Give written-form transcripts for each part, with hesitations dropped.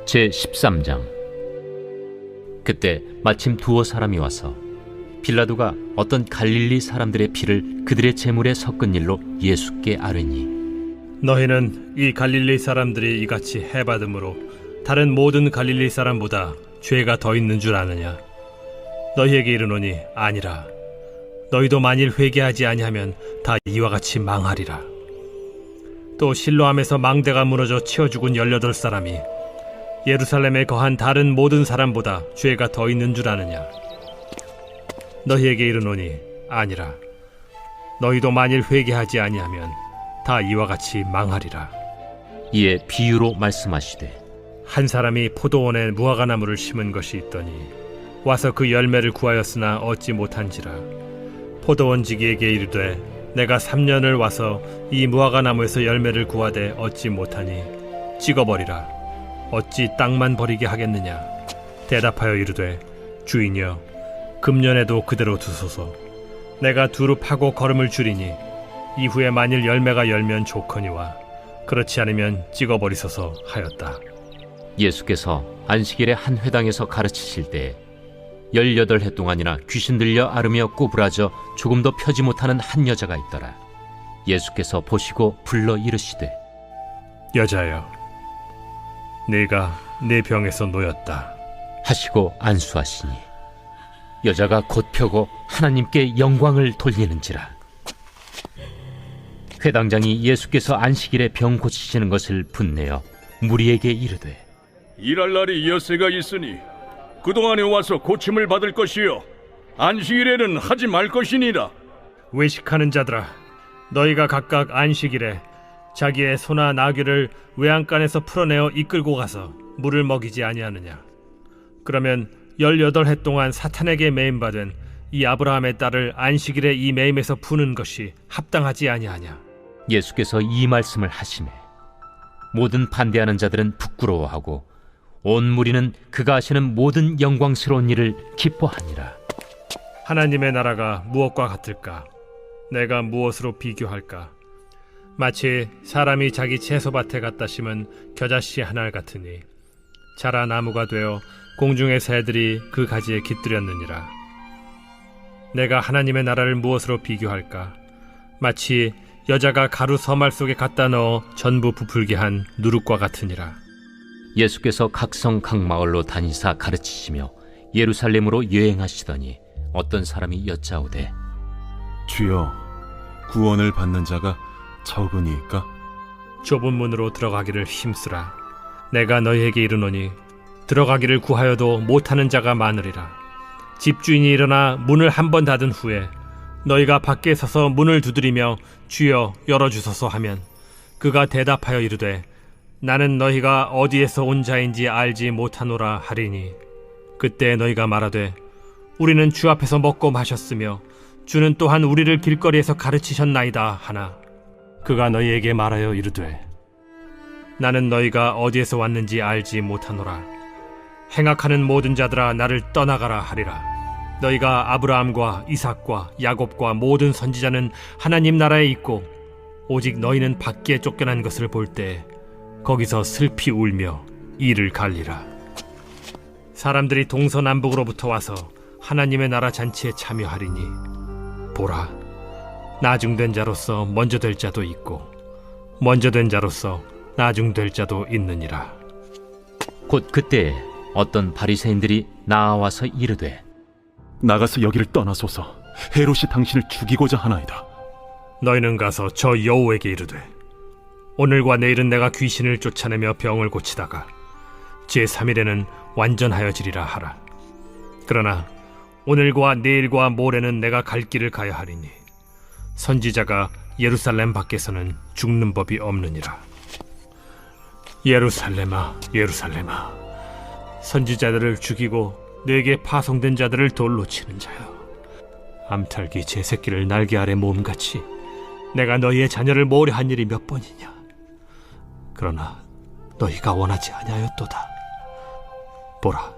제13장. 그때 마침 두어 사람이 와서 빌라도가 어떤 갈릴리 사람들의 피를 그들의 제물에 섞은 일로 예수께 아뢰니, 너희는 이 갈릴리 사람들이 이같이 해받음으로 다른 모든 갈릴리 사람보다 죄가 더 있는 줄 아느냐? 너희에게 이르노니 아니라. 너희도 만일 회개하지 아니하면 다 이와 같이 망하리라. 또 실로암에서 망대가 무너져 치어 죽은 18사람이 예루살렘에 거한 다른 모든 사람보다 죄가 더 있는 줄 아느냐? 너희에게 이르노니 아니라. 너희도 만일 회개하지 아니하면 다 이와 같이 망하리라. 이에 비유로 말씀하시되, 한 사람이 포도원에 무화과나무를 심은 것이 있더니 와서 그 열매를 구하였으나 얻지 못한지라. 포도원지기에게 이르되, 내가 3년을 와서 이 무화과나무에서 열매를 구하되 얻지 못하니 찍어버리라. 어찌 땅만 버리게 하겠느냐? 대답하여 이르되, 주인이여, 금년에도 그대로 두소서. 내가 두루 파고 거름을 줄이니 이후에 만일 열매가 열면 좋거니와 그렇지 않으면 찍어버리소서 하였다. 예수께서 안식일에 한 회당에서 가르치실 때에 18해 동안이나 귀신 들려 앓으며 구부라져 조금도 펴지 못하는 한 여자가 있더라. 예수께서 보시고 불러 이르시되, 여자여, 네가 네 병에서 놓였다 하시고 안수하시니 여자가 곧 펴고 하나님께 영광을 돌리는지라. 회당장이 예수께서 안식일에 병 고치시는 것을 분내어 무리에게 이르되, 일할 날이 엿새가 있으니 그동안에 와서 고침을 받을 것이요 안식일에는 하지 말 것이니라. 외식하는 자들아, 너희가 각각 안식일에 자기의 소나 나귀를 외양간에서 풀어내어 이끌고 가서 물을 먹이지 아니하느냐? 그러면 18해 동안 사탄에게 매임받은 이 아브라함의 딸을 안식일에 이 매임에서 푸는 것이 합당하지 아니하냐? 예수께서 이 말씀을 하시매 모든 반대하는 자들은 부끄러워하고 온 무리는 그가 하시는 모든 영광스러운 일을 기뻐하니라. 하나님의 나라가 무엇과 같을까? 내가 무엇으로 비교할까? 마치 사람이 자기 채소밭에 갖다 심은 겨자씨 하나 같으니 자라 나무가 되어 공중의 새들이 그 가지에 깃들였느니라. 내가 하나님의 나라를 무엇으로 비교할까? 마치 여자가 가루 서말 속에 갖다 넣어 전부 부풀게 한 누룩과 같으니라. 예수께서 각성 각 마을로 다니사 가르치시며 예루살렘으로 여행하시더니 어떤 사람이 여짜오되, 주여, 구원을 받는 자가 적으니까? 좁은 문으로 들어가기를 힘쓰라. 내가 너희에게 이르노니 들어가기를 구하여도 못하는 자가 많으리라. 집주인이 일어나 문을 한 번 닫은 후에 너희가 밖에 서서 문을 두드리며 주여 열어주소서 하면 그가 대답하여 이르되, 나는 너희가 어디에서 온 자인지 알지 못하노라 하리니 그때 너희가 말하되, 우리는 주 앞에서 먹고 마셨으며 주는 또한 우리를 길거리에서 가르치셨나이다 하나, 그가 너희에게 말하여 이르되, 나는 너희가 어디에서 왔는지 알지 못하노라. 행악하는 모든 자들아 나를 떠나가라 하리라. 너희가 아브라함과 이삭과 야곱과 모든 선지자는 하나님 나라에 있고 오직 너희는 밖에 쫓겨난 것을 볼 때 거기서 슬피 울며 이를 갈리라. 사람들이 동서남북으로부터 와서 하나님의 나라 잔치에 참여하리니 보라, 나중된 자로서 먼저 될 자도 있고 먼저 된 자로서 나중될 자도 있느니라. 곧 그때에 어떤 바리새인들이 나와서 이르되, 나가서 여기를 떠나소서. 헤롯이 당신을 죽이고자 하나이다. 너희는 가서 저 여호에게 이르되, 오늘과 내일은 내가 귀신을 쫓아내며 병을 고치다가 제3일에는 완전하여지리라 하라. 그러나 오늘과 내일과 모레는 내가 갈 길을 가야 하리니 선지자가 예루살렘 밖에서는 죽는 법이 없느니라. 예루살렘아, 예루살렘아, 선지자들을 죽이고 내게 파송된 자들을 돌로 치는 자여, 암탉이 제 새끼를 날개 아래 몸같이 내가 너희의 자녀를 모려한 일이 몇 번이냐? 그러나 너희가 원하지 아니하였도다. 보라,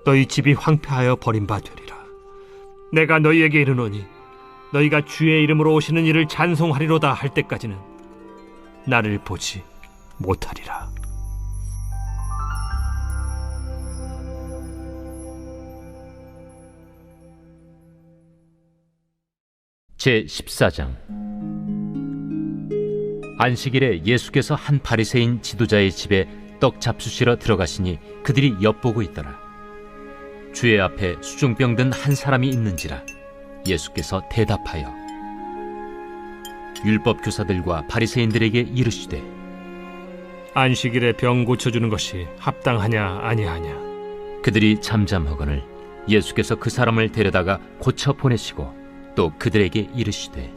너희 집이 황폐하여 버림받으리라. 내가 너희에게 이르노니 너희가 주의 이름으로 오시는 이를 찬송하리로다 할 때까지는 나를 보지 못하리라. 제14장. 안식일에 예수께서 한 바리새인 지도자의 집에 떡 잡수시러 들어가시니 그들이 엿보고 있더라. 주의 앞에 수중병 든 한 사람이 있는지라. 예수께서 대답하여 율법 교사들과 바리새인들에게 이르시되 안식일에 병 고쳐주는 것이 합당하냐 아니하냐. 그들이 잠잠하거늘 예수께서 그 사람을 데려다가 고쳐 보내시고 또 그들에게 이르시되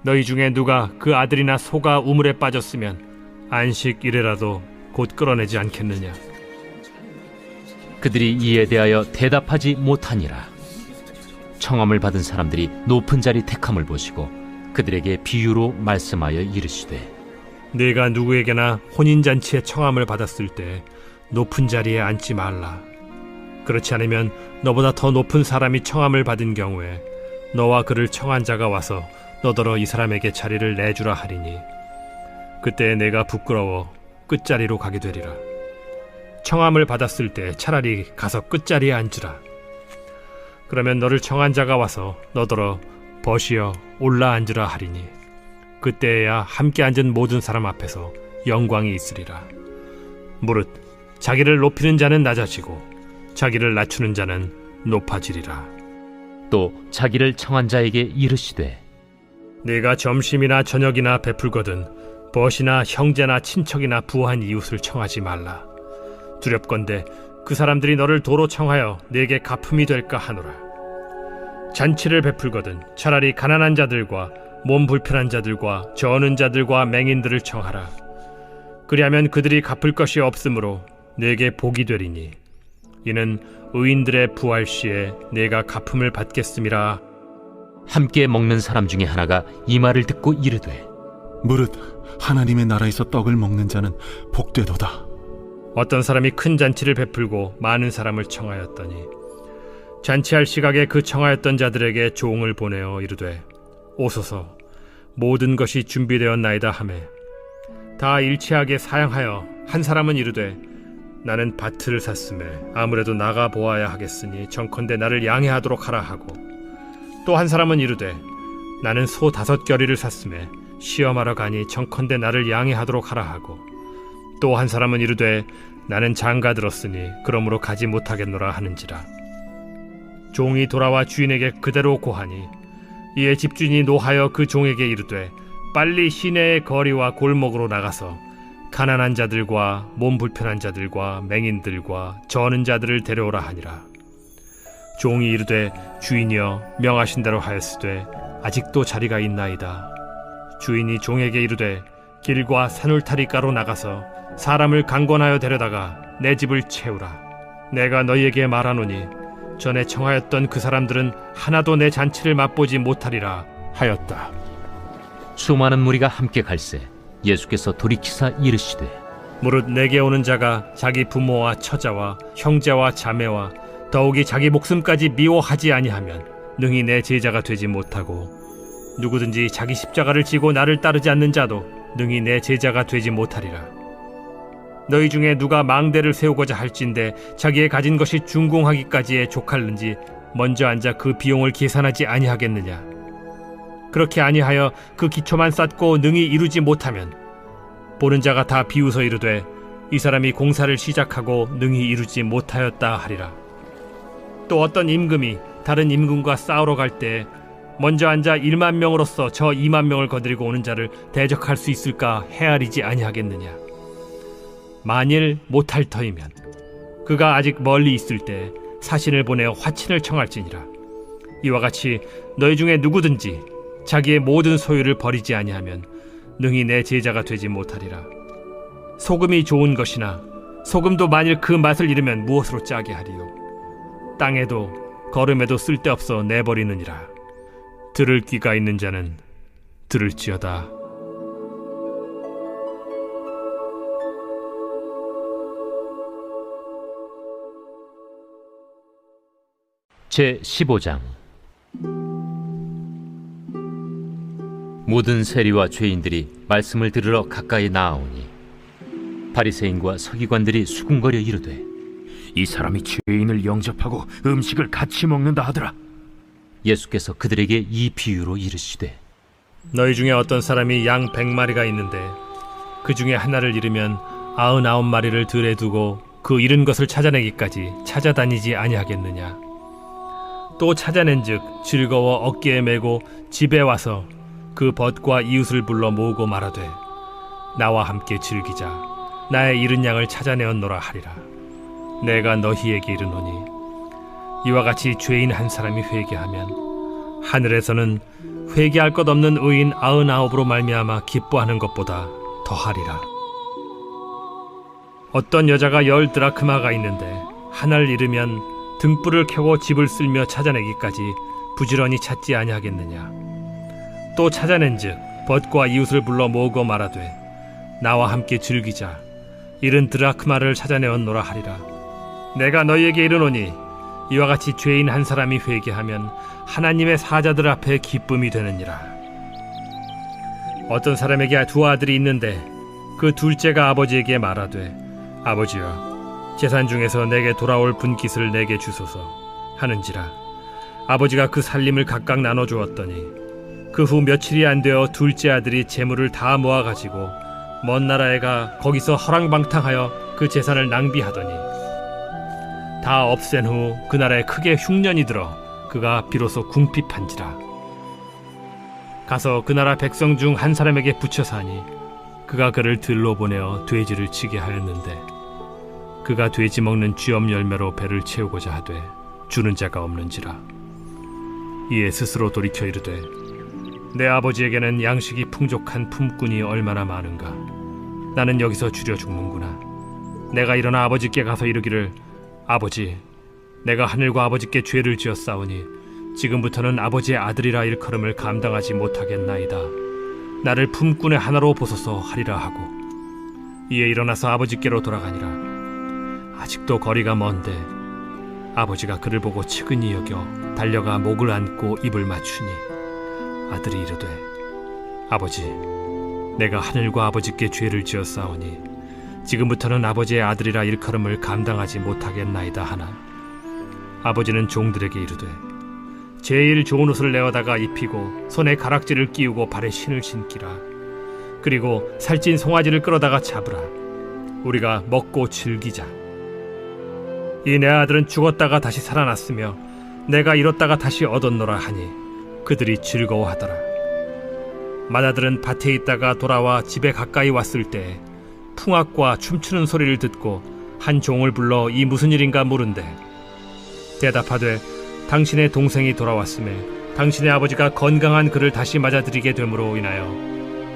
너희 중에 누가 그 아들이나 소가 우물에 빠졌으면 안식일에라도 곧 끌어내지 않겠느냐. 그들이 이에 대하여 대답하지 못하니라. 청함을 받은 사람들이 높은 자리 택함을 보시고 그들에게 비유로 말씀하여 이르시되 네가 누구에게나 혼인잔치에 청함을 받았을 때 높은 자리에 앉지 말라. 그렇지 않으면 너보다 더 높은 사람이 청함을 받은 경우에 너와 그를 청한 자가 와서 너더러 이 사람에게 자리를 내주라 하리니 그때 내가 부끄러워 끝자리로 가게 되리라. 청함을 받았을 때 차라리 가서 끝자리에 앉으라. 그러면 너를 청한 자가 와서 너더러 벗이여 올라 앉으라 하리니 그때에야 함께 앉은 모든 사람 앞에서 영광이 있으리라. 무릇 자기를 높이는 자는 낮아지고 자기를 낮추는 자는 높아지리라. 또 자기를 청한 자에게 이르시되 네가 점심이나 저녁이나 베풀거든 벗이나 형제나 친척이나 부한 이웃을 청하지 말라. 두렵건대 그 사람들이 너를 도로 청하여 네게 갚음이 될까 하노라. 잔치를 베풀거든 차라리 가난한 자들과 몸 불편한 자들과 저는 자들과 맹인들을 청하라. 그리하면 그들이 갚을 것이 없으므로 네게 복이 되리니 이는 의인들의 부활 시에 네가 갚음을 받겠음이라. 함께 먹는 사람 중에 하나가 이 말을 듣고 이르되 무릇 하나님의 나라에서 떡을 먹는 자는 복되도다. 어떤 사람이 큰 잔치를 베풀고 많은 사람을 청하였더니 잔치할 시각에 그 청하였던 자들에게 종을 보내어 이르되 오소서 모든 것이 준비되었나이다 하매 다 일치하게 사양하여 한 사람은 이르되 나는 밭을 샀음에 아무래도 나가 보아야 하겠으니 정컨대 나를 양해하도록 하라 하고 또 한 사람은 이르되 나는 소 5겨리를 샀음에 시험하러 가니 정컨대 나를 양해하도록 하라 하고 또 한 사람은 이르되 나는 장가 들었으니 그러므로 가지 못하겠노라 하는지라. 종이 돌아와 주인에게 그대로 고하니 이에 집주인이 노하여 그 종에게 이르되 빨리 시내의 거리와 골목으로 나가서 가난한 자들과 몸 불편한 자들과 맹인들과 저는 자들을 데려오라 하니라. 종이 이르되 주인이여 명하신 대로 하였으되 아직도 자리가 있나이다. 주인이 종에게 이르되 길과 산울타리가로 나가서 사람을 강권하여 데려다가 내 집을 채우라. 내가 너희에게 말하노니 전에 청하였던 그 사람들은 하나도 내 잔치를 맛보지 못하리라 하였다. 수많은 무리가 함께 갈새 예수께서 돌이키사 이르시되 무릇 내게 오는 자가 자기 부모와 처자와 형제와 자매와 더욱이 자기 목숨까지 미워하지 아니하면 능히 내 제자가 되지 못하고 누구든지 자기 십자가를 지고 나를 따르지 않는 자도 능히 내 제자가 되지 못하리라. 너희 중에 누가 망대를 세우고자 할진대 자기의 가진 것이 준공하기까지에 족할는지 먼저 앉아 그 비용을 계산하지 아니하겠느냐. 그렇게 아니하여 그 기초만 쌓고 능히 이루지 못하면 보는 자가 다 비웃어 이르되 이 사람이 공사를 시작하고 능히 이루지 못하였다 하리라. 또 어떤 임금이 다른 임금과 싸우러 갈 때 먼저 앉아 1만 명으로서 저 2만 명을 거느리고 오는 자를 대적할 수 있을까 헤아리지 아니하겠느냐. 만일 못할 터이면 그가 아직 멀리 있을 때 사신을 보내어 화친을 청할지니라. 이와 같이 너희 중에 누구든지 자기의 모든 소유를 버리지 아니하면 능히 내 제자가 되지 못하리라. 소금이 좋은 것이나 소금도 만일 그 맛을 잃으면 무엇으로 짜게 하리요. 땅에도 거름에도 쓸데없어 내버리느니라. 들을 귀가 있는 자는 들을지어다. 제15장. 모든 세리와 죄인들이 말씀을 들으러 가까이 나아오니 바리새인과 서기관들이 수군거려 이르되 이 사람이 죄인을 영접하고 음식을 같이 먹는다 하더라. 예수께서 그들에게 이 비유로 이르시되 너희 중에 어떤 사람이 양 100마리가 있는데 그 중에 하나를 잃으면 99마리를 들에 두고 그 잃은 것을 찾아내기까지 찾아다니지 아니하겠느냐. 또 찾아낸즉 즐거워 어깨에 메고 집에 와서 그 벗과 이웃을 불러 모으고 말하되 나와 함께 즐기자. 나의 잃은 양을 찾아내었노라 하리라. 내가 너희에게 이르노니 이와 같이 죄인 한 사람이 회개하면 하늘에서는 회개할 것 없는 의인 99으로 말미암아 기뻐하는 것보다 더하리라. 어떤 여자가 10 드라크마가 있는데 하나를 잃으면 등불을 켜고 집을 쓸며 찾아내기까지 부지런히 찾지 아니하겠느냐. 또 찾아낸즉 벗과 이웃을 불러 모으고 말하되 나와 함께 즐기자. 잃은 드라크마를 찾아내었노라 하리라. 내가 너희에게 이르노니 이와 같이 죄인 한 사람이 회개하면 하나님의 사자들 앞에 기쁨이 되느니라. 어떤 사람에게 2 아들이 있는데 그 둘째가 아버지에게 말하되 아버지여 재산 중에서 내게 돌아올 분깃을 내게 주소서 하는지라. 아버지가 그 살림을 각각 나눠주었더니 그 후 며칠이 안 되어 둘째 아들이 재물을 다 모아가지고 먼 나라에 가 거기서 허랑방탕하여 그 재산을 낭비하더니 다 없앤 후 그 나라에 크게 흉년이 들어 그가 비로소 궁핍한지라. 가서 그 나라 백성 중 한 사람에게 붙여 사니 그가 그를 들로 보내어 돼지를 치게 하였는데 그가 돼지 먹는 쥐엄 열매로 배를 채우고자 하되 주는 자가 없는지라. 이에 스스로 돌이켜 이르되 내 아버지에게는 양식이 풍족한 품꾼이 얼마나 많은가. 나는 여기서 줄여 죽는구나. 내가 일어나 아버지께 가서 이르기를 아버지, 내가 하늘과 아버지께 죄를 지었사오니 지금부터는 아버지의 아들이라 일컬음을 감당하지 못하겠나이다. 나를 품꾼의 하나로 보소서 하리라 하고 이에 일어나서 아버지께로 돌아가니라. 아직도 거리가 먼데 아버지가 그를 보고 측은히 여겨 달려가 목을 안고 입을 맞추니 아들이 이르되 아버지, 내가 하늘과 아버지께 죄를 지었사오니 지금부터는 아버지의 아들이라 일컬음을 감당하지 못하겠나이다 하나 아버지는 종들에게 이르되 제일 좋은 옷을 내어다가 입히고 손에 가락지를 끼우고 발에 신을 신기라. 그리고 살찐 송아지를 끌어다가 잡으라. 우리가 먹고 즐기자. 이 내 아들은 죽었다가 다시 살아났으며 내가 잃었다가 다시 얻었노라 하니 그들이 즐거워하더라. 맏아들은 밭에 있다가 돌아와 집에 가까이 왔을 때 풍악과 춤추는 소리를 듣고 한 종을 불러 이 무슨 일인가 물은데 대답하되 당신의 동생이 돌아왔음에 당신의 아버지가 건강한 그를 다시 맞아들이게 됨으로 인하여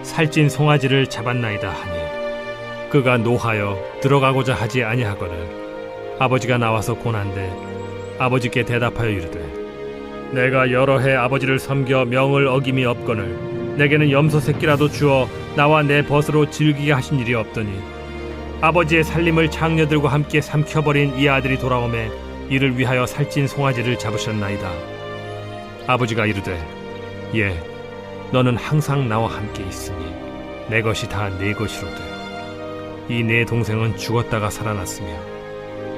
살찐 송아지를 잡았나이다 하니 그가 노하여 들어가고자 하지 아니하거늘 아버지가 나와서 고난데 아버지께 대답하여 이르되 내가 여러 해 아버지를 섬겨 명을 어김이 없거늘 내게는 염소 새끼라도 주어 나와 내 벗으로 즐기게 하신 일이 없더니 아버지의 살림을 장녀들과 함께 삼켜버린 이 아들이 돌아오매 이를 위하여 살찐 송아지를 잡으셨나이다. 아버지가 이르되 예, 너는 항상 나와 함께 있으니 내 것이 다 네 것이로되 이 내 동생은 죽었다가 살아났으며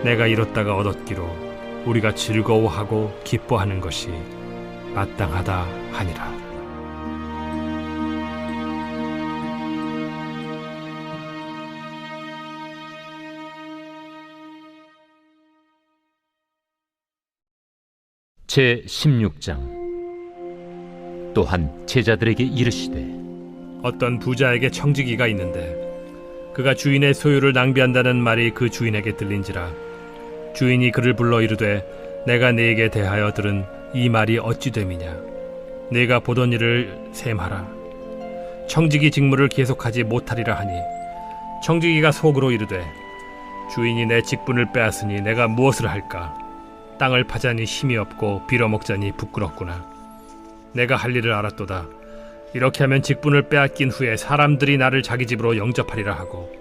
내가 잃었다가 얻었기로 우리가 즐거워하고 기뻐하는 것이 마땅하다 하니라. 제 16장. 또한 제자들에게 이르시되 어떤 부자에게 청지기가 있는데 그가 주인의 소유를 낭비한다는 말이 그 주인에게 들린지라. 주인이 그를 불러 이르되 내가 네게 대하여 들은 이 말이 어찌 됨이냐. 네가 보던 일을 셈하라. 청지기 직무를 계속하지 못하리라 하니 청지기가 속으로 이르되 주인이 내 직분을 빼앗으니 내가 무엇을 할까. 땅을 파자니 힘이 없고 빌어먹자니 부끄럽구나. 내가 할 일을 알았도다. 이렇게 하면 직분을 빼앗긴 후에 사람들이 나를 자기 집으로 영접하리라 하고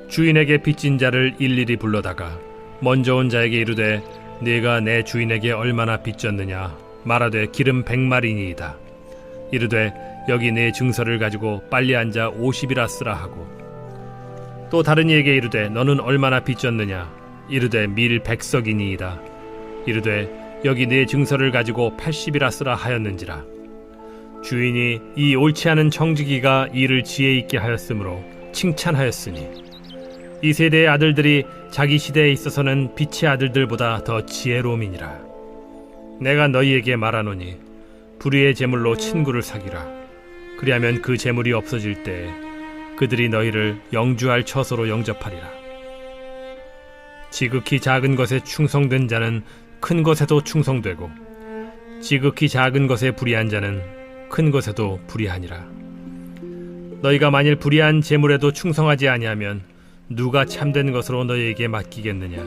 주인에게 빚진 자를 일일이 불러다가 먼저 온 자에게 이르되 네가 내 주인에게 얼마나 빚졌느냐 말하되 기름 100마리니이다. 이르되 여기 내 증서를 가지고 빨리 앉아 50이라 쓰라 하고 또 다른 이에게 이르되 너는 얼마나 빚졌느냐 이르되 밀 100석이니이다. 이르되 여기 내 증서를 가지고 80이라 쓰라 하였는지라. 주인이 이 옳지 않은 청지기가 이를 지혜 있게 하였으므로 칭찬하였으니 이 세대의 아들들이 자기 시대에 있어서는 빛의 아들들보다 더 지혜로움이니라. 내가 너희에게 말하노니 불의의 제물로 친구를 사귀라. 그리하면 그 제물이 없어질 때에 그들이 너희를 영주할 처소로 영접하리라. 지극히 작은 것에 충성된 자는 큰 것에도 충성되고 지극히 작은 것에 불의한 자는 큰 것에도 불의하니라. 너희가 만일 불의한 제물에도 충성하지 아니하면 누가 참된 것으로 너희에게 맡기겠느냐?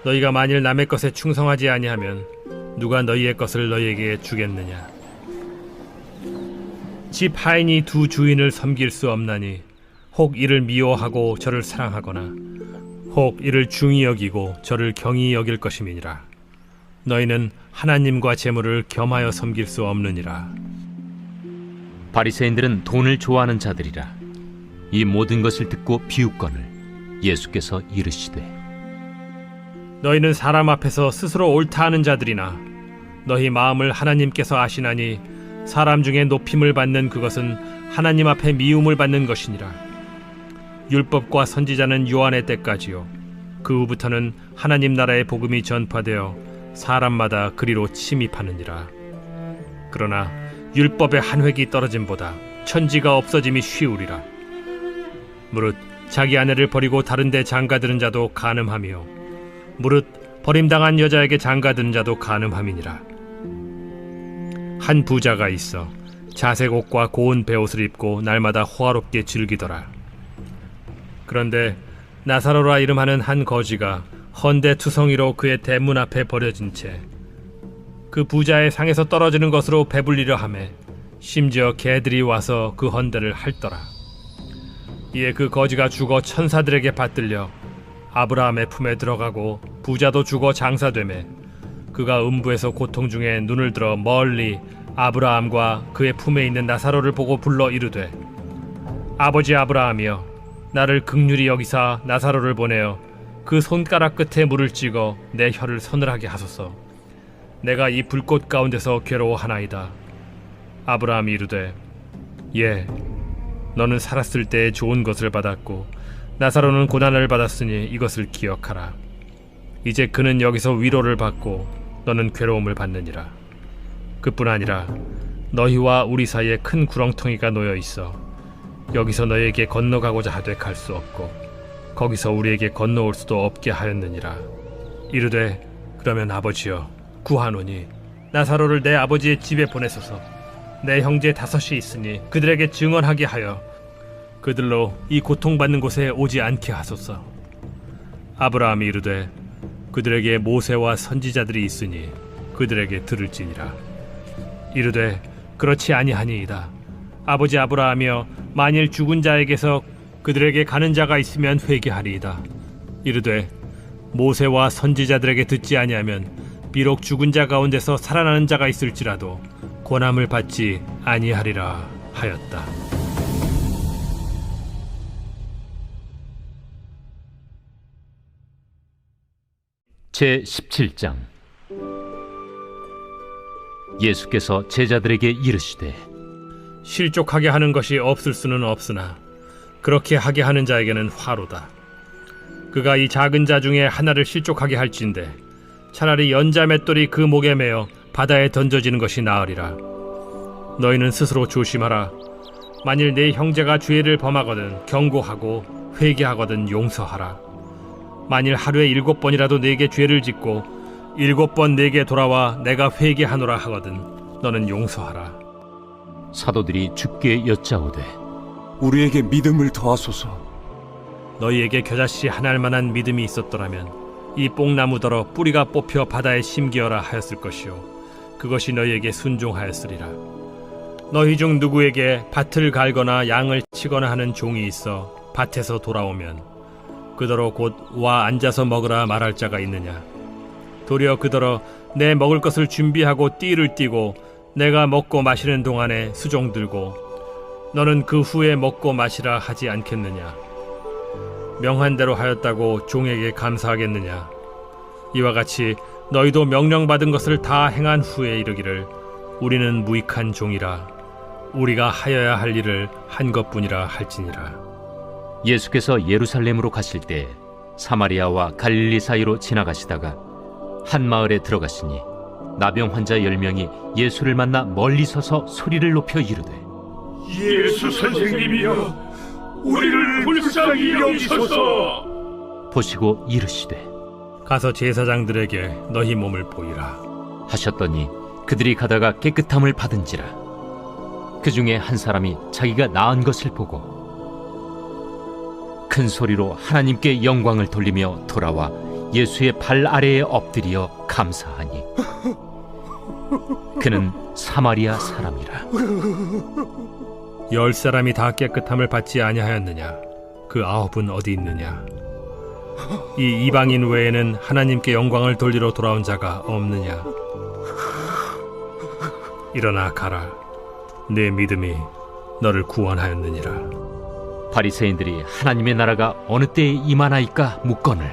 너희가 만일 남의 것에 충성하지 아니하면 누가 너희의 것을 너희에게 주겠느냐? 집 하인이 두 주인을 섬길 수 없나니 혹 이를 미워하고 저를 사랑하거나 혹 이를 중히 여기고 저를 경히 여길 것임이니라. 너희는 하나님과 재물을 겸하여 섬길 수 없느니라. 바리새인들은 돈을 좋아하는 자들이라. 이 모든 것을 듣고 비웃거늘 예수께서 이르시되 너희는 사람 앞에서 스스로 옳다 하는 자들이나 너희 마음을 하나님께서 아시나니 사람 중에 높임을 받는 그것은 하나님 앞에 미움을 받는 것이니라. 율법과 선지자는 요한의 때까지요 그 후부터는 하나님 나라의 복음이 전파되어 사람마다 그리로 침입하느니라. 그러나 율법의 한 획이 떨어짐보다 천지가 없어짐이 쉬우리라. 무릇 자기 아내를 버리고 다른 데 장가드는 자도 간음하며 무릇 버림당한 여자에게 장가드는 자도 간음함이니라. 한 부자가 있어 자색 옷과 고운 베옷을 입고 날마다 호화롭게 즐기더라. 그런데 나사로라 이름하는 한 거지가 헌데 투성이로 그의 대문 앞에 버려진 채 그 부자의 상에서 떨어지는 것으로 배불리려 하매 심지어 개들이 와서 그 헌데를 핥더라. 이에 그 거지가 죽어 천사들에게 받들려 아브라함의 품에 들어가고 부자도 죽어 장사되매 그가 음부에서 고통 중에 눈을 들어 멀리 아브라함과 그의 품에 있는 나사로를 보고 불러 이르되 아버지 아브라함이여 나를 긍휼히 여기사 나사로를 보내어 그 손가락 끝에 물을 찍어 내 혀를 서늘하게 하소서. 내가 이 불꽃 가운데서 괴로워하나이다. 아브라함이 이르되 예 너는 살았을 때에 좋은 것을 받았고 나사로는 고난을 받았으니 이것을 기억하라. 이제 그는 여기서 위로를 받고 너는 괴로움을 받느니라. 그뿐 아니라 너희와 우리 사이에 큰 구렁텅이가 놓여 있어 여기서 너희에게 건너가고자 하되 갈 수 없고 거기서 우리에게 건너올 수도 없게 하였느니라. 이르되 그러면 아버지여 구하노니 나사로를 내 아버지의 집에 보내소서. 내 형제 5이 있으니 그들에게 증언하게 하여 그들로 이 고통받는 곳에 오지 않게 하소서. 아브라함이 이르되 그들에게 모세와 선지자들이 있으니 그들에게 들을지니라. 이르되 그렇지 아니하니이다. 아버지 아브라함이여 만일 죽은 자에게서 그들에게 가는 자가 있으면 회개하리이다. 이르되 모세와 선지자들에게 듣지 아니하면 비록 죽은 자 가운데서 살아나는 자가 있을지라도 권함을 받지 아니하리라 하였다. 제 17장. 예수께서 제자들에게 이르시되 실족하게 하는 것이 없을 수는 없으나 그렇게 하게 하는 자에게는 화로다. 그가 이 작은 자 중에 하나를 실족하게 할진대 차라리 연자 맷돌이 그 목에 매어 바다에 던져지는 것이 나으리라. 너희는 스스로 조심하라. 만일 네 형제가 죄를 범하거든 경고하고 회개하거든 용서하라. 만일 하루에 7번이라도 네게 죄를 짓고 7번 네게 돌아와 내가 회개하노라 하거든 너는 용서하라. 사도들이 주께 여짜오되 우리에게 믿음을 더하소서. 너희에게 겨자씨 하나일 만한 믿음이 있었더라면 이 뽕나무더러 뿌리가 뽑혀 바다에 심기어라 하였을 것이요 그것이 너희에게 순종하였으리라. 너희 중 누구에게 밭을 갈거나 양을 치거나 하는 종이 있어 밭에서 돌아오면 그더러 곧 와 앉아서 먹으라 말할 자가 있느냐? 도리어 그더러 내 먹을 것을 준비하고 띠를 띠고 내가 먹고 마시는 동안에 수종 들고 너는 그 후에 먹고 마시라 하지 않겠느냐? 명한 대로 하였다고 종에게 감사하겠느냐? 이와 같이 너희도 명령받은 것을 다 행한 후에 이르기를 우리는 무익한 종이라 우리가 하여야 할 일을 한 것뿐이라 할지니라. 예수께서 예루살렘으로 가실 때 사마리아와 갈릴리 사이로 지나가시다가 한 마을에 들어가시니 나병 환자 10명이 예수를 만나 멀리 서서 소리를 높여 이르되 예수 선생님이여, 우리를 불쌍히 여기소서. 보시고 이르시되 가서 제사장들에게 너희 몸을 보이라. 하셨더니 그들이 가다가 깨끗함을 받은지라. 그 중에 한 사람이 자기가 나은 것을 보고 큰 소리로 하나님께 영광을 돌리며 돌아와 예수의 발 아래에 엎드려 감사하니 그는 사마리아 사람이라. 10사람이 다 깨끗함을 받지 아니하였느냐? 그 9은 어디 있느냐? 이 이방인 외에는 하나님께 영광을 돌리러 돌아온 자가 없느냐? 일어나 가라. 내 믿음이 너를 구원하였느니라. 바리새인들이 하나님의 나라가 어느 때에 임하나이까 묻거늘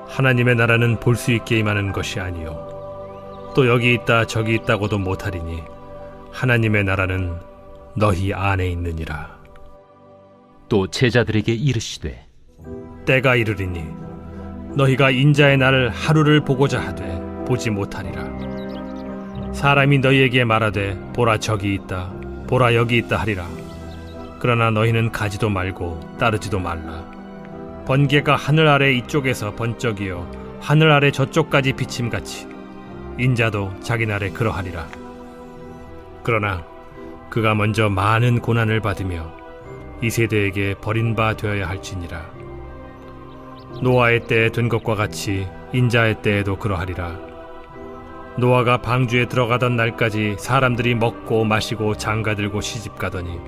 하나님의 나라는 볼 수 있게 임하는 것이 아니요 또 여기 있다 저기 있다고도 못하리니 하나님의 나라는 너희 안에 있느니라. 또 제자들에게 이르시되 때가 이르리니 너희가 인자의 날을 하루를 보고자 하되 보지 못하리라. 사람이 너희에게 말하되 보라 저기 있다 보라 여기 있다 하리라. 그러나 너희는 가지도 말고 따르지도 말라. 번개가 하늘 아래 이쪽에서 번쩍이어 하늘 아래 저쪽까지 비침같이 인자도 자기 날에 그러하리라. 그러나 그가 먼저 많은 고난을 받으며 이 세대에게 버림바 되어야 할지니라. 노아의 때에 된 것과 같이 인자의 때에도 그러하리라. 노아가 방주에 들어가던 날까지 사람들이 먹고 마시고 장가들고 시집가더니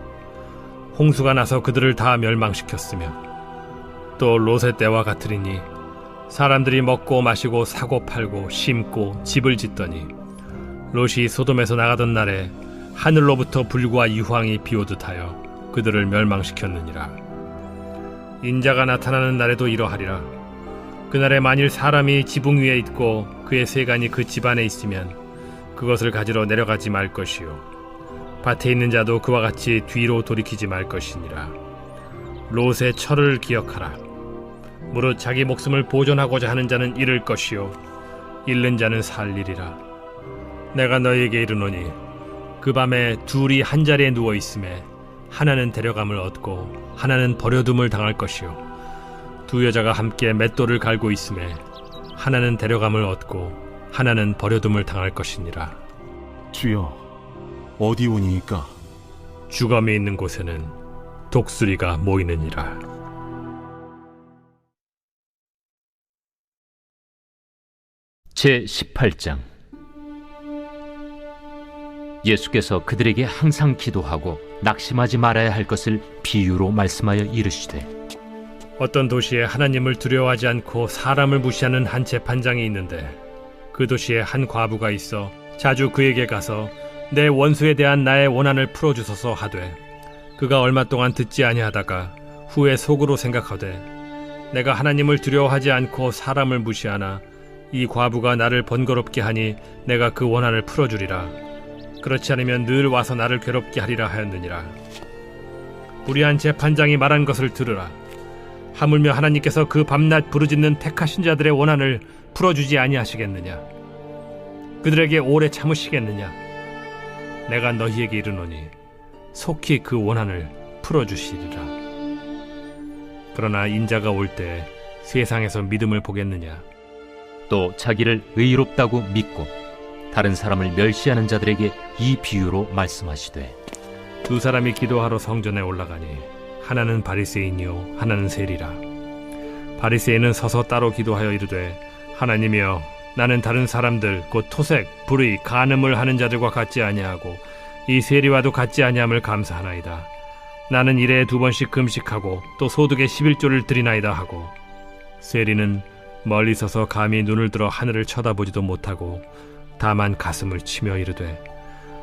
홍수가 나서 그들을 다 멸망시켰으며 또 롯의 때와 같으리니 사람들이 먹고 마시고 사고 팔고 심고 집을 짓더니 롯이 소돔에서 나가던 날에 하늘로부터 불과 유황이 비오듯 하여 그들을 멸망시켰느니라. 인자가 나타나는 날에도 이러하리라. 그날에 만일 사람이 지붕 위에 있고 그의 세간이 그 집 안에 있으면 그것을 가지러 내려가지 말 것이요 밭에 있는 자도 그와 같이 뒤로 돌이키지 말 것이니라. 롯의 철을 기억하라. 무릇 자기 목숨을 보존하고자 하는 자는 잃을 것이요 잃는 자는 살리리라. 내가 너희에게 이르노니 그 밤에 둘이 한 자리에 누워 있음에 하나는 데려감을 얻고 하나는 버려둠을 당할 것이요 두 여자가 함께 맷돌을 갈고 있음에 하나는 데려감을 얻고 하나는 버려둠을 당할 것이니라. 주여, 어디 오니이까? 주검이 있는 곳에는 독수리가 모이느니라. 제18장. 예수께서 그들에게 항상 기도하고 낙심하지 말아야 할 것을 비유로 말씀하여 이르시되 어떤 도시에 하나님을 두려워하지 않고 사람을 무시하는 한 재판장이 있는데 그 도시에 한 과부가 있어 자주 그에게 가서 내 원수에 대한 나의 원한을 풀어주소서 하되 그가 얼마 동안 듣지 아니하다가 후에 속으로 생각하되 내가 하나님을 두려워하지 않고 사람을 무시하나 이 과부가 나를 번거롭게 하니 내가 그 원한을 풀어주리라. 그렇지 않으면 늘 와서 나를 괴롭게 하리라 하였느니라. 불의한 재판장이 말한 것을 들으라. 하물며 하나님께서 그 밤낮 부르짖는 택하신 자들의 원한을 풀어주지 아니하시겠느냐? 그들에게 오래 참으시겠느냐? 내가 너희에게 이르노니 속히 그 원한을 풀어주시리라. 그러나 인자가 올 때 세상에서 믿음을 보겠느냐? 또 자기를 의롭다고 믿고 다른 사람을 멸시하는 자들에게 이 비유로 말씀하시되 두 사람이 기도하러 성전에 올라가니 하나는 바리새인이요 하나는 세리라. 바리새인은 서서 따로 기도하여 이르되 하나님이여 나는 다른 사람들 곧 토색, 불의, 간음을 하는 자들과 같지 아니하고 이 세리와도 같지 아니함을 감사하나이다. 나는 일에 2번씩 금식하고 또 소득의 11조를 드리나이다 하고 세리는 멀리 서서 감히 눈을 들어 하늘을 쳐다보지도 못하고 다만 가슴을 치며 이르되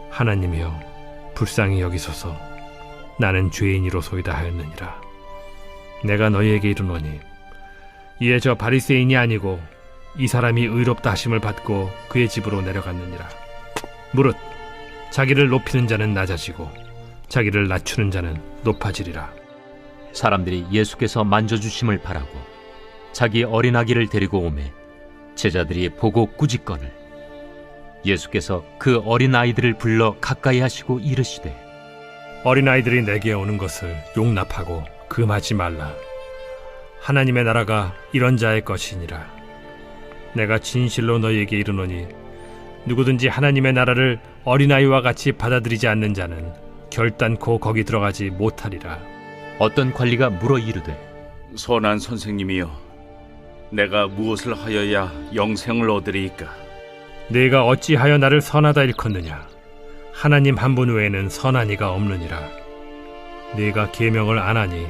하나님이여 불쌍히 여기소서 나는 죄인이로소이다 하였느니라. 내가 너희에게 이르노니 이에 저 바리새인이 아니고 이 사람이 의롭다 하심을 받고 그의 집으로 내려갔느니라. 무릇 자기를 높이는 자는 낮아지고 자기를 낮추는 자는 높아지리라. 사람들이 예수께서 만져주심을 바라고 자기 어린아기를 데리고 오매 제자들이 보고 꾸짖거늘 예수께서 그 어린아이들을 불러 가까이 하시고 이르시되 어린아이들이 내게 오는 것을 용납하고 금하지 말라. 하나님의 나라가 이런 자의 것이니라. 내가 진실로 너희에게 이르노니 누구든지 하나님의 나라를 어린아이와 같이 받아들이지 않는 자는 결단코 거기 들어가지 못하리라. 어떤 관리가 물어 이르되 선한 선생님이여, 내가 무엇을 하여야 영생을 얻으리이까? 네가 어찌하여 나를 선하다 일컫느냐? 하나님 한 분 외에는 선한 이가 없느니라. 네가 계명을 안 하니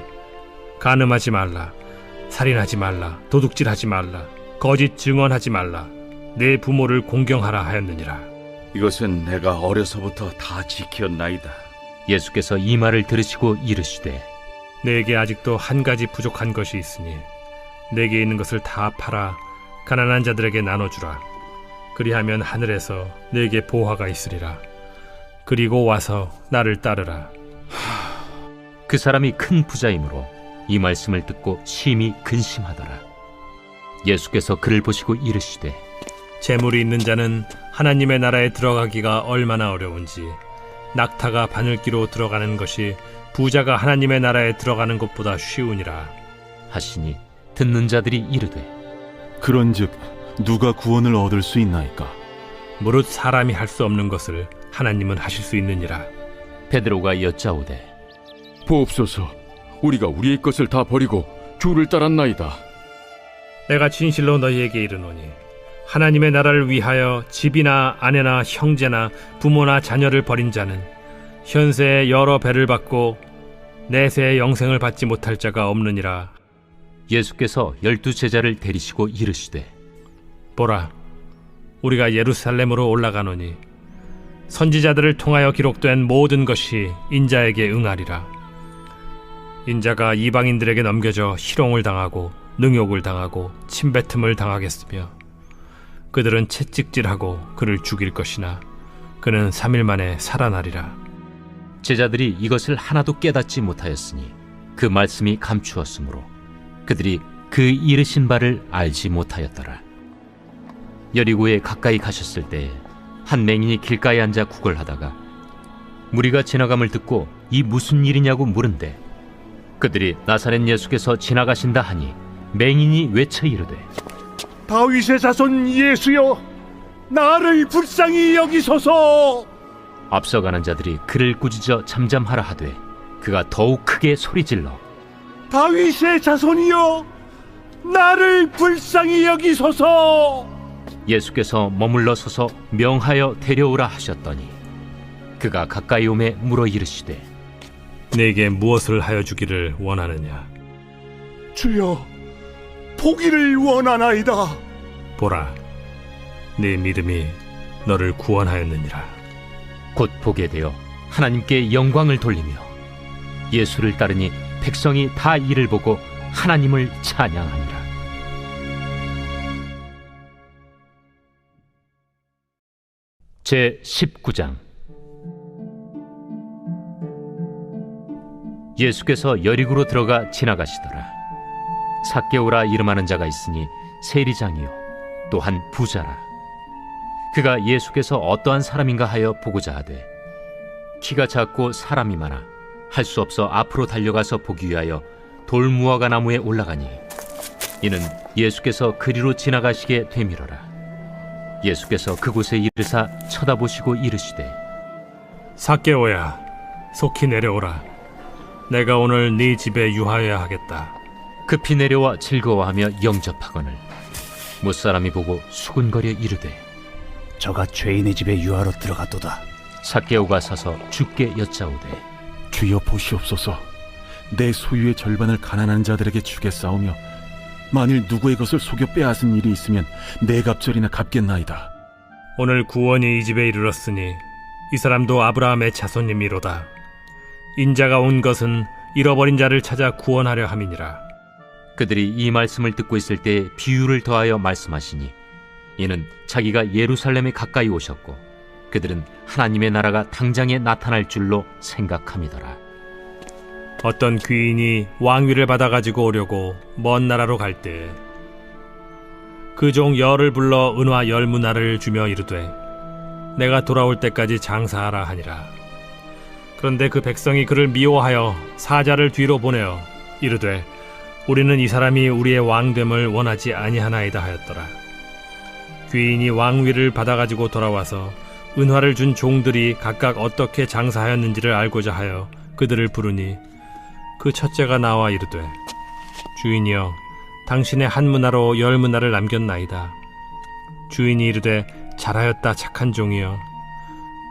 간음하지 말라, 살인하지 말라, 도둑질하지 말라, 거짓 증언하지 말라, 내 부모를 공경하라 하였느니라. 이것은 내가 어려서부터 다 지켰나이다. 예수께서 이 말을 들으시고 이르시되 내게 아직도 한 가지 부족한 것이 있으니 내게 있는 것을 다 팔아 가난한 자들에게 나눠주라. 그리하면 하늘에서 내게 보화가 있으리라. 그리고 와서 나를 따르라. 그 사람이 큰 부자이므로 이 말씀을 듣고 심히 근심하더라. 예수께서 그를 보시고 이르시되 재물이 있는 자는 하나님의 나라에 들어가기가 얼마나 어려운지 낙타가 바늘기로 들어가는 것이 부자가 하나님의 나라에 들어가는 것보다 쉬우니라 하시니 듣는 자들이 이르되 그런즉 누가 구원을 얻을 수 있나이까? 무릇 사람이 할 수 없는 것을 하나님은 하실 수 있느니라. 베드로가 여짜오되 보옵소서, 우리가 우리의 것을 다 버리고 주를 따랐나이다. 내가 진실로 너희에게 이르노니 하나님의 나라를 위하여 집이나 아내나 형제나 부모나 자녀를 버린 자는 현세에 여러 배를 받고 내세의 영생을 받지 못할 자가 없느니라. 예수께서 12 제자를 데리시고 이르시되 보라, 우리가 예루살렘으로 올라가노니 선지자들을 통하여 기록된 모든 것이 인자에게 응하리라. 인자가 이방인들에게 넘겨져 희롱을 당하고 능욕을 당하고 침뱉음을 당하겠으며 그들은 채찍질하고 그를 죽일 것이나 그는 3일 만에 살아나리라. 제자들이 이것을 하나도 깨닫지 못하였으니 그 말씀이 감추었으므로 그들이 그 이르신 바를 알지 못하였더라. 여리고에 가까이 가셨을 때 한 맹인이 길가에 앉아 구걸하다가 무리가 지나감을 듣고 이 무슨 일이냐고 물은데 그들이 나사렛 예수께서 지나가신다 하니 맹인이 외쳐 이르되 다윗의 자손 예수여, 나를 불쌍히 여기소서. 앞서가는 자들이 그를 꾸짖어 잠잠하라 하되 그가 더욱 크게 소리질러 다윗의 자손이여, 나를 불쌍히 여기소서. 예수께서 머물러 서서 명하여 데려오라 하셨더니 그가 가까이 오매 물어 이르시되 내게 무엇을 하여 주기를 원하느냐? 주여, 보기를 원하나이다. 보라, 네 믿음이 너를 구원하였느니라. 곧 보게 되어 하나님께 영광을 돌리며 예수를 따르니 백성이 다 이를 보고 하나님을 찬양하니라. 제 19장. 예수께서 여리고로 들어가 지나가시더라. 삭개오라 이름하는 자가 있으니 세리장이요 또한 부자라. 그가 예수께서 어떠한 사람인가 하여 보고자 하되 키가 작고 사람이 많아 할 수 없어 앞으로 달려가서 보기 위하여 돌무화과 나무에 올라가니 이는 예수께서 그리로 지나가시게 되밀어라. 예수께서 그곳에 이르사 쳐다보시고 이르시되 삭개오야, 속히 내려오라. 내가 오늘 네 집에 유하여야 하겠다. 급히 내려와 즐거워하며 영접하거늘 못사람이 보고 수군거려 이르되 저가 죄인의 집에 유하러 들어갔도다. 삭개오가 서서 주께 여짜오되 주여 보시옵소서, 내 소유의 절반을 가난한 자들에게 주겠사오며 만일 누구의 것을 속여 빼앗은 일이 있으면 네 갑절이나 갚겠나이다. 오늘 구원이 이 집에 이르렀으니 이 사람도 아브라함의 자손님이로다. 인자가 온 것은 잃어버린 자를 찾아 구원하려 함이니라. 그들이 이 말씀을 듣고 있을 때 비유를 더하여 말씀하시니 이는 자기가 예루살렘에 가까이 오셨고 그들은 하나님의 나라가 당장에 나타날 줄로 생각함이더라. 어떤 귀인이 왕위를 받아가지고 오려고 먼 나라로 갈 때 그 종 열을 불러 은화 10문화를 주며 이르되 내가 돌아올 때까지 장사하라 하니라. 그런데 그 백성이 그를 미워하여 사자를 뒤로 보내어 이르되 우리는 이 사람이 우리의 왕됨을 원하지 아니하나이다 하였더라. 귀인이 왕위를 받아가지고 돌아와서 은화를 준 종들이 각각 어떻게 장사하였는지를 알고자 하여 그들을 부르니 그 첫째가 나와 이르되 주인이여 당신의 한 문화로 10문화를 남겼나이다. 주인이 이르되 잘하였다 착한 종이여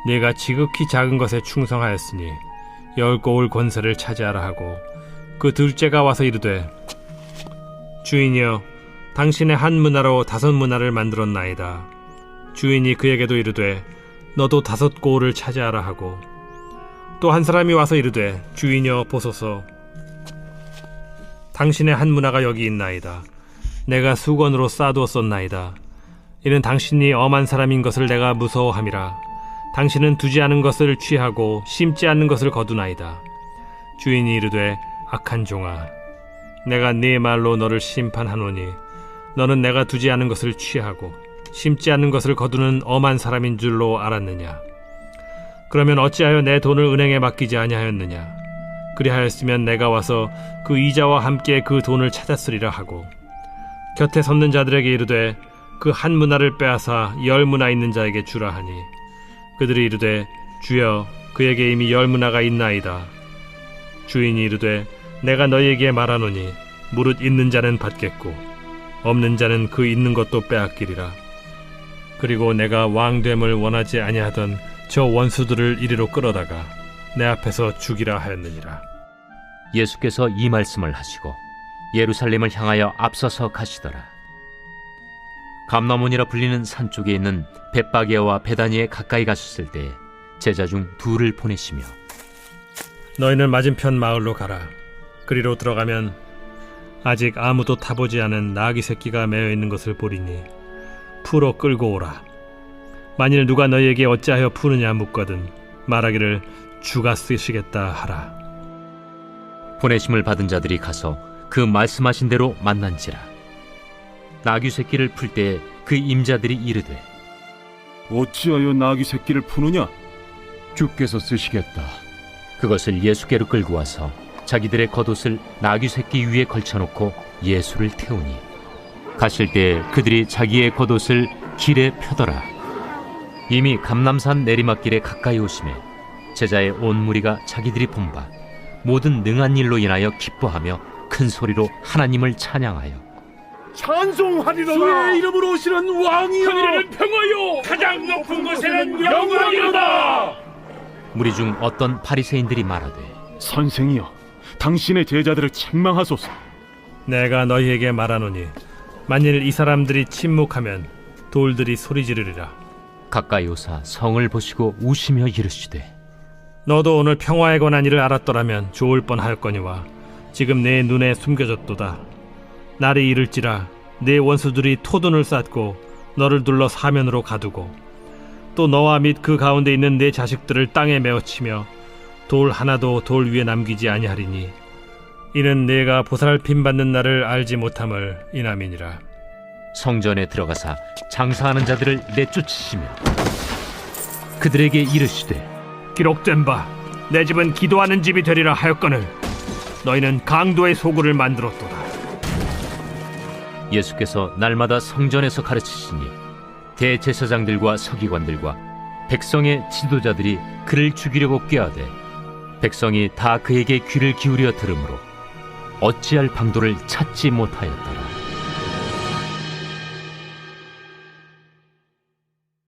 네가 지극히 작은 것에 충성하였으니 10고을 권세를 차지하라 하고 그 둘째가 와서 이르되 주인이여 당신의 한 문화로 5문화를 만들었나이다. 주인이 그에게도 이르되 너도 5고을을 차지하라 하고 또 한 사람이 와서 이르되 주인이여 보소서 당신의 한 문화가 여기 있나이다. 내가 수건으로 싸두었었나이다. 이는 당신이 엄한 사람인 것을 내가 무서워함이라. 당신은 두지 않은 것을 취하고 심지 않는 것을 거두나이다. 주인이 이르되 악한 종아 내가 네 말로 너를 심판하노니 너는 내가 두지 않은 것을 취하고 심지 않는 것을 거두는 엄한 사람인 줄로 알았느냐? 그러면 어찌하여 내 돈을 은행에 맡기지 아니하였느냐? 그리하였으면 내가 와서 그 이자와 함께 그 돈을 찾았으리라 하고 곁에 섰는 자들에게 이르되 그 한 문화를 빼앗아 10문화 있는 자에게 주라 하니 그들이 이르되 주여 그에게 이미 10문화가 있나이다. 주인이 이르되 내가 너희에게 말하노니 무릇 있는 자는 받겠고 없는 자는 그 있는 것도 빼앗기리라. 그리고 내가 왕됨을 원하지 아니하던 저 원수들을 이리로 끌어다가 내 앞에서 죽이라 하였느니라. 예수께서 이 말씀을 하시고 예루살렘을 향하여 앞서서 가시더라. 감나몬이라 불리는 산 쪽에 있는 벳바게와 베다니에 가까이 가셨을 때 제자 중 2를 보내시며 너희는 맞은편 마을로 가라. 그리로 들어가면 아직 아무도 타보지 않은 나귀 새끼가 매어 있는 것을 보리니 풀어 끌고 오라. 만일 누가 너희에게 어찌하여 푸느냐 묻거든 말하기를 주가 쓰시겠다 하라. 보내심을 받은 자들이 가서 그 말씀하신 대로 만난지라. 나귀 새끼를 풀 때 그 임자들이 이르되 어찌하여 나귀 새끼를 푸느냐? 주께서 쓰시겠다. 그것을 예수께로 끌고 와서 자기들의 겉옷을 나귀 새끼 위에 걸쳐놓고 예수를 태우니 가실 때 그들이 자기의 겉옷을 길에 펴더라. 이미 감람산 내리막길에 가까이 오심에 제자의 온 무리가 자기들이 본 바 모든 능한 일로 인하여 기뻐하며 큰 소리로 하나님을 찬양하여 찬송하리로다. 주의 이름으로 오시는 왕이여 하늘에는 평화요 가장 높은 곳에는 영광이로다. 무리 중 어떤 바리새인들이 말하되 선생이여 당신의 제자들을 책망하소서. 내가 너희에게 말하노니 만일 이 사람들이 침묵하면 돌들이 소리 지르리라. 가까이 오사 성을 보시고 우시며 이르시되 너도 오늘 평화에 관한 일을 알았더라면 좋을 뻔하였거니와 지금 내 눈에 숨겨졌도다. 날이 이를지라 내 원수들이 토둔을 쌓고 너를 둘러 사면으로 가두고 또 너와 및 그 가운데 있는 내 자식들을 땅에 메어치며 돌 하나도 돌 위에 남기지 아니하리니 이는 내가 보살핌 받는 날을 알지 못함을 인함이니라. 성전에 들어가사 장사하는 자들을 내쫓으시며 그들에게 이르시되 기록된 바 내 집은 기도하는 집이 되리라 하였거늘 너희는 강도의 소굴을 만들었도다. 예수께서 날마다 성전에서 가르치시니 대제사장들과 서기관들과 백성의 지도자들이 그를 죽이려고 꾀하되 백성이 다 그에게 귀를 기울여 들으므로 어찌할 방도를 찾지 못하였더라.